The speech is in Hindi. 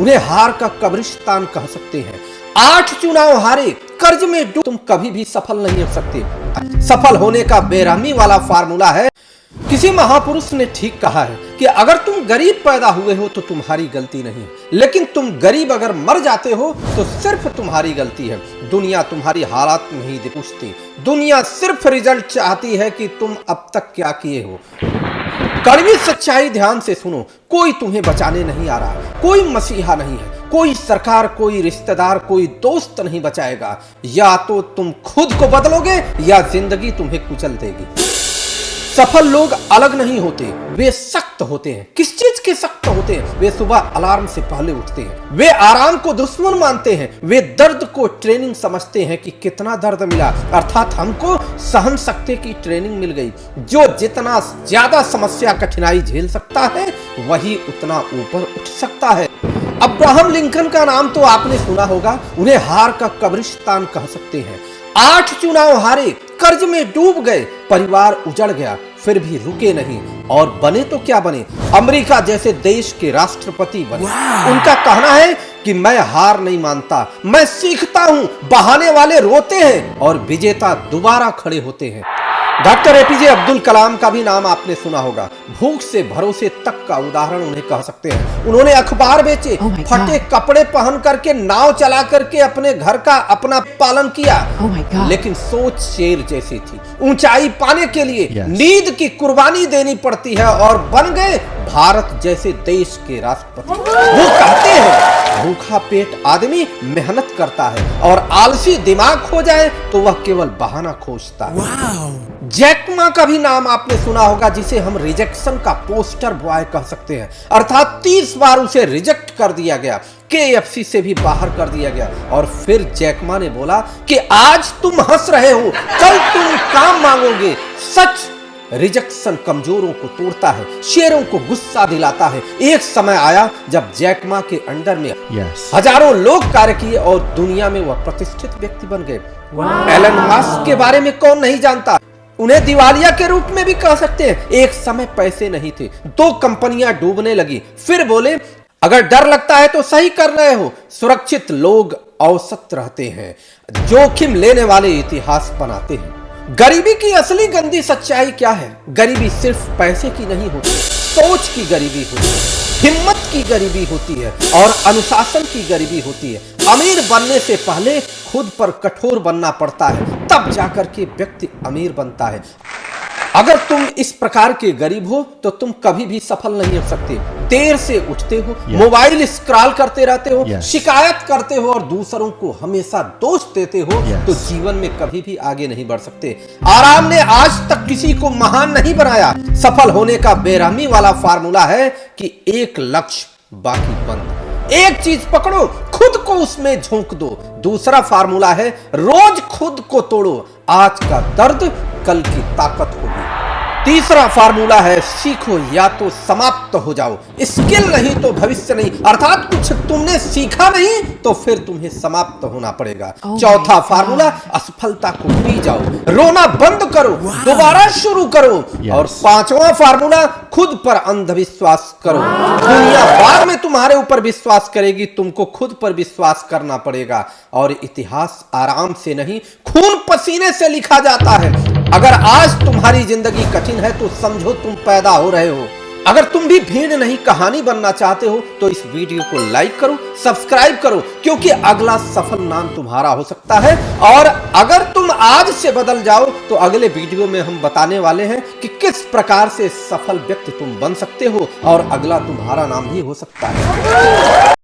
उन्हें हार का कब्रिस्तान कह सकते हैं। 8 चुनाव हारे, कर्ज में डूब, तुम कभी भी सफल नहीं हो सकते। सफल होने का बेरहमी वाला फार्मूला है। किसी महापुरुष ने ठीक कहा है कि अगर तुम गरीब पैदा हुए हो तो तुम्हारी गलती नहीं है, लेकिन तुम गरीब अगर मर जाते हो तो सिर्फ तुम्हारी गलती है। दुनिया तुम्हारी हालात नहीं पूछती, दुनिया सिर्फ रिजल्ट चाहती है कि तुम अब तक क्या किए हो। कड़वी सच्चाई ध्यान से सुनो, कोई तुम्हें बचाने नहीं आ रहा, कोई मसीहा नहीं है, कोई सरकार, कोई रिश्तेदार, कोई दोस्त नहीं बचाएगा। या तो तुम खुद को बदलोगे या जिंदगी तुम्हें कुचल देगी। सफल लोग अलग नहीं होते, वे सख्त होते हैं। किस चीज के सख्त होते हैं? वे सुबह अलार्म से पहले उठते हैं, वे आराम को दुश्मन मानते हैं, वे दर्द को ट्रेनिंग समझते हैं कि कितना दर्द मिला, अर्थात हमको सहन शक्ति की ट्रेनिंग मिल गई। जो जितना ज्यादा समस्या कठिनाई झेल सकता है वही उतना ऊपर उठ सकता है। अब्राहम लिंकन का नाम तो आपने सुना होगा, उन्हें हार का कब्रिस्तान कह सकते हैं। 8 चुनाव हारे, कर्ज में डूब गए, परिवार उजड़ गया, फिर भी रुके नहीं और बने तो क्या बने, अमेरिका जैसे देश के राष्ट्रपति बने। उनका कहना है कि मैं हार नहीं मानता, मैं सीखता हूं। बहाने वाले रोते हैं और विजेता दोबारा खड़े होते हैं। डॉक्टर एपीजे अब्दुल कलाम का भी नाम आपने सुना होगा। भूख से भरोसे तक का उदाहरण उन्हें कह सकते हैं। उन्होंने अखबार बेचे, फटे कपड़े पहन करके, नाव चला करके अपने घर का अपना पालन किया। लेकिन सोच शेर जैसी थी। ऊंचाई पाने के लिए नींद की कुर्बानी देनी पड़ती है और बन गए भारत जैसे देश के राष्ट्रपति। वो कहते हैं भूखा पेट आदमी मेहनत करता है और आलसी दिमाग खो जाए तो वह केवल बहाना खोजता है। जैक मा का भी नाम आपने सुना होगा, जिसे हम रिजेक्शन का पोस्टर बॉय कह सकते हैं। अर्थात 30 बार उसे रिजेक्ट कर दिया गया, KFC से भी बाहर कर दिया गया और फिर जैक मा ने बोला कि आज तुम हंस रहे हो, कल तुम काम मांगोगे। सच, रिजेक्शन कमजोरों को तोड़ता है, शेरों को गुस्सा दिलाता है। एक समय आया जब जैक मा के अंडर में हजारों लोग कार्य किए और दुनिया में वह प्रतिष्ठित व्यक्ति बन गए। एलन मस्क के बारे में कौन नहीं जानता, उन्हें दिवालिया के रूप में भी कह सकते हैं। एक समय पैसे नहीं थे, 2 कंपनियां डूबने लगी, फिर बोले अगर डर लगता है तो सही कर रहे हो। सुरक्षित लोग औसत रहते हैं, जोखिम लेने वाले इतिहास बनाते हैं। गरीबी की असली गंदी सच्चाई क्या है? गरीबी सिर्फ पैसे की नहीं होती, सोच की गरीबी होती है, हिम्मत की गरीबी होती है और अनुशासन की गरीबी होती है। अमीर बनने से पहले खुद पर कठोर बनना पड़ता है, तब जाकर के व्यक्ति अमीर बनता है। अगर तुम इस प्रकार के गरीब हो तो तुम कभी भी सफल नहीं हो सकते। देर से उठते हो, मोबाइल स्क्रॉल करते रहते हो, शिकायत करते हो और दूसरों को हमेशा दोष देते हो, तो जीवन में कभी भी आगे नहीं बढ़ सकते। आराम ने आज तक किसी को महान नहीं बनाया। सफल होने का बेरहमी वाला फार्मूला है कि एक लक्ष्य, बाकी बंद। एक चीज पकड़ो, खुद को उसमें झोंक दो। दूसरा फार्मूला है रोज खुद को तोड़ो, आज का दर्द कल की ताकत होगी। तीसरा फार्मूला है सीखो या तो समाप्त हो जाओ, स्किल नहीं तो भविष्य नहीं, अर्थात कुछ तुमने सीखा नहीं तो फिर तुम्हें समाप्त होना पड़ेगा। चौथा फार्मूला असफलता को पी जाओ, रोना बंद करो, दोबारा शुरू करो। और 5वां फार्मूला खुद पर अंधविश्वास करो। दुनिया बाद में तुम्हारे ऊपर विश्वास करेगी, तुमको खुद पर विश्वास करना पड़ेगा। और इतिहास आराम से नहीं, खून पसीने से लिखा जाता है। अगर आज तुम्हारी जिंदगी कठिन है तो समझो तुम पैदा हो रहे हो। अगर तुम भी भीड़ नहीं कहानी बनना चाहते हो तो इस वीडियो को लाइक करो, सब्सक्राइब करो, क्योंकि अगला सफल नाम तुम्हारा हो सकता है। और अगर तुम आज से बदल जाओ तो अगले वीडियो में हम बताने वाले हैं कि किस प्रकार से सफल व्यक्ति तुम बन सकते हो और अगला तुम्हारा नाम भी हो सकता है।